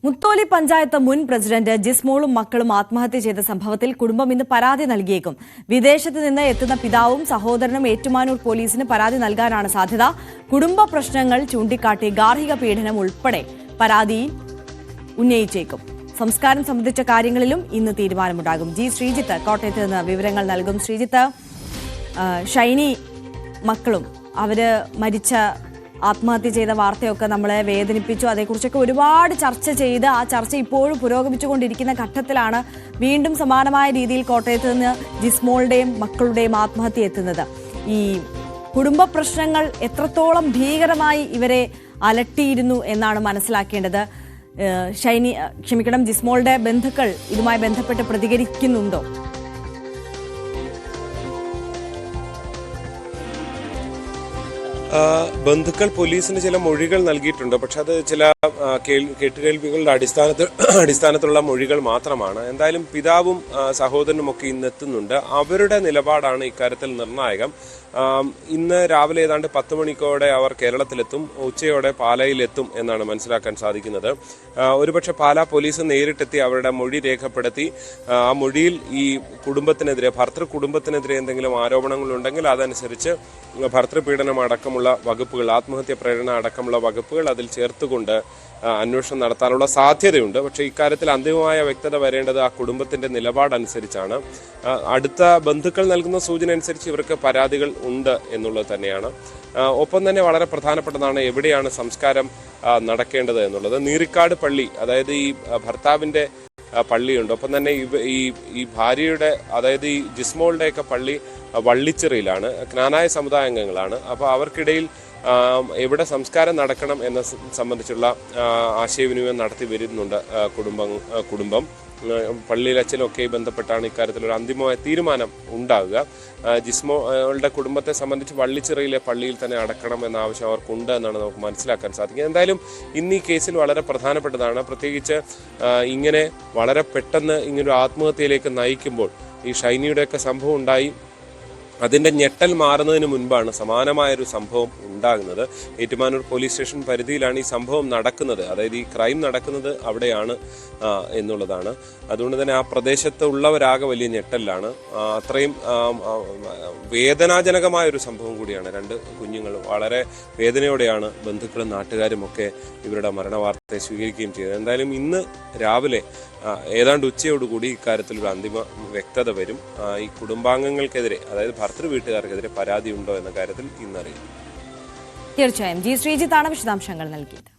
മുത്തോലി പഞ്ചായത്ത് മുൻ പ്രസിഡന്റ് ജിസ്മോളും മക്കളും ആത്മഹത്യ ചെയ്ത സംഭവത്തിൽ കുടുംബം ഇന്ന് പരാതി നൽകിയേക്കും. വിദേശത്ത് നിന്ന് എത്തുന്ന പിതാവും സഹോദരനും ഏറ്റുമാനൂർ പോലീസിന് പരാതി നൽകാനാണ് സാധ്യത. കുടുംബ പ്രശ്നങ്ങൾ ചൂണ്ടിക്കാട്ടി ഗാർഹിക പീഡനം ഉൾപ്പെടെ പരാതി ഉന്നയിച്ചേക്കും. സംസ്കാരം സംബന്ധിച്ച കാര്യങ്ങളിലും ഇന്ന് തീരുമാനമുണ്ടാകും. ജി ശ്രീജിത്ത് കോട്ടയത്ത് നിന്ന് വിവരങ്ങൾ നൽകും. ശ്രീജിത്ത്, ഷൈനി മക്കളും അവര് മരിച്ച ആത്മഹത്യ ചെയ്ത വാർത്തയൊക്കെ നമ്മളെ വേദനിപ്പിച്ചു. അതേക്കുറിച്ചൊക്കെ ഒരുപാട് ചർച്ച ചെയ്ത് ആ ചർച്ച ഇപ്പോഴും പുരോഗമിച്ചുകൊണ്ടിരിക്കുന്ന ഘട്ടത്തിലാണ് വീണ്ടും സമാനമായ രീതിയിൽ കോട്ടയത്ത് നിന്ന് ജിസ്മോളുടെയും മക്കളുടെയും ആത്മഹത്യ എത്തുന്നത്. ഈ കുടുംബ പ്രശ്നങ്ങൾ എത്രത്തോളം ഭീകരമായി ഇവരെ അലട്ടിയിരുന്നു എന്നാണ് മനസ്സിലാക്കേണ്ടത്. ജിസ്മോളുടെ ബന്ധുക്കൾ ഇതുമായി ബന്ധപ്പെട്ട് പ്രതികരിക്കുന്നുണ്ടോ? ബന്ധുക്കൾ പോലീസിന് ചില മൊഴികൾ നൽകിയിട്ടുണ്ട്. പക്ഷെ അത് ചില കേട്ടുകേൾവികളുടെ അടിസ്ഥാനത്തിലുള്ള മൊഴികൾ മാത്രമാണ്. എന്തായാലും പിതാവും സഹോദരനും ഒക്കെ ഇന്ന് എത്തുന്നുണ്ട്. അവരുടെ നിലപാടാണ് ഇക്കാര്യത്തിൽ നിർണായകം. ഇന്ന് രാവിലെ ഏതാണ്ട് 10 മണിക്കോടെ അവർ കേരളത്തിലെത്തും. ഉച്ചയോടെ പാലായിലെത്തും എന്നാണ് മനസ്സിലാക്കാൻ സാധിക്കുന്നത്. ഒരുപക്ഷെ പാലാ പോലീസ് നേരിട്ടെത്തി അവരുടെ മൊഴി രേഖപ്പെടുത്തി ആ മൊഴിയിൽ ഈ കുടുംബത്തിനെതിരെ ഭർത്തൃ കുടുംബത്തിനെതിരെ എന്തെങ്കിലും ആരോപണങ്ങളുണ്ടെങ്കിൽ അതനുസരിച്ച് ഭർത്തൃപീഡനം അടക്കമുള്ള വകുപ്പുകൾ, ആത്മഹത്യ പ്രേരണ അടക്കമുള്ള വകുപ്പുകൾ അതിൽ ചേർത്തുകൊണ്ട് അന്വേഷണം നടത്താനുള്ള സാധ്യതയുണ്ട്. പക്ഷേ ഇക്കാര്യത്തിൽ അന്തിമമായ വ്യക്തത വരേണ്ടത് ആ കുടുംബത്തിന്റെ നിലപാടനുസരിച്ചാണ്. അടുത്ത ബന്ധുക്കൾ നൽകുന്ന സൂചന അനുസരിച്ച് ഇവർക്ക് പരാതികൾ ഉണ്ട് എന്നുള്ളത് തന്നെയാണ്. ഒപ്പം തന്നെ വളരെ പ്രധാനപ്പെട്ടതാണ് എവിടെയാണ് സംസ്കാരം നടക്കേണ്ടത് എന്നുള്ളത്. നീറിക്കാട് പള്ളി, അതായത് ഈ ഭർത്താവിന്റെ പള്ളിയുണ്ട്. ഒപ്പം തന്നെ ഈ ഭാര്യയുടെ, അതായത് ഈ ജിസ്മോളുടെയൊക്കെ പള്ളി വള്ളിച്ചിറയിലാണ്. ക്നാനായ സമുദായ അംഗങ്ങളാണ്. അപ്പോൾ അവർക്കിടയിൽ എവിടെ സംസ്കാരം നടക്കണം എന്ന സംബന്ധിച്ചുള്ള ആശയവിനിമയം നടത്തി വരുന്നുണ്ട് കുടുംബം. പള്ളിയിൽ അച്ഛനൊക്കെ ബന്ധപ്പെട്ടാണ് ഇക്കാര്യത്തിൽ ഒരു അന്തിമമായ തീരുമാനം ഉണ്ടാകുക. ജിസ്മോളുടെ കുടുംബത്തെ സംബന്ധിച്ച് വള്ളിച്ചിറയിലെ പള്ളിയിൽ തന്നെ അടക്കണം എന്ന ആവശ്യം അവർക്കുണ്ട് എന്നാണ് നമുക്ക് മനസ്സിലാക്കാൻ സാധിക്കുക. എന്തായാലും ഇന്ന് ഈ കേസിൽ വളരെ പ്രധാനപ്പെട്ടതാണ്. പ്രത്യേകിച്ച് ഇങ്ങനെ വളരെ പെട്ടെന്ന് ഇങ്ങനൊരു ആത്മഹത്യയിലേക്ക് നയിക്കുമ്പോൾ ഈ ഷൈനിയുടെയൊക്കെ സംഭവം ഉണ്ടായി. അതിൻ്റെ ഞെട്ടൽ മാറുന്നതിന് മുൻപാണ് സമാനമായൊരു സംഭവം ഉണ്ടാകുന്നത്. ഏറ്റുമാനൂർ പോലീസ് സ്റ്റേഷൻ പരിധിയിലാണ് ഈ സംഭവം നടക്കുന്നത്. അതായത് ഈ ക്രൈം നടക്കുന്നത് അവിടെയാണ് എന്നുള്ളതാണ്. അതുകൊണ്ട് തന്നെ ആ പ്രദേശത്ത് ഉള്ളവരാകെ വലിയ ഞെട്ടലിലാണ്. അത്രയും വേദനാജനകമായൊരു സംഭവം കൂടിയാണ്. 2 കുഞ്ഞുങ്ങൾ വളരെ വേദനയോടെയാണ് ബന്ധുക്കളും നാട്ടുകാരും ഒക്കെ ഇവരുടെ മരണവാർത്തയെ സ്വീകരിക്കുകയും ചെയ്തത്. എന്തായാലും ഇന്ന് രാവിലെ ഏതാണ്ട് ഉച്ചയോടുകൂടി ഇക്കാര്യത്തിൽ ഒരു അന്തിമ വ്യക്തത വരും. ഈ കുടുംബാംഗങ്ങൾക്കെതിരെ, അതായത് ഭർത്തൃ വീട്ടുകാർക്കെതിരെ പരാതി ഉണ്ടോ എന്ന കാര്യത്തിൽ ഇന്നറിയും. തീർച്ചയായും ജി ശ്രീജിത്താണ് വിശദാംശങ്ങൾ നൽകിയത്.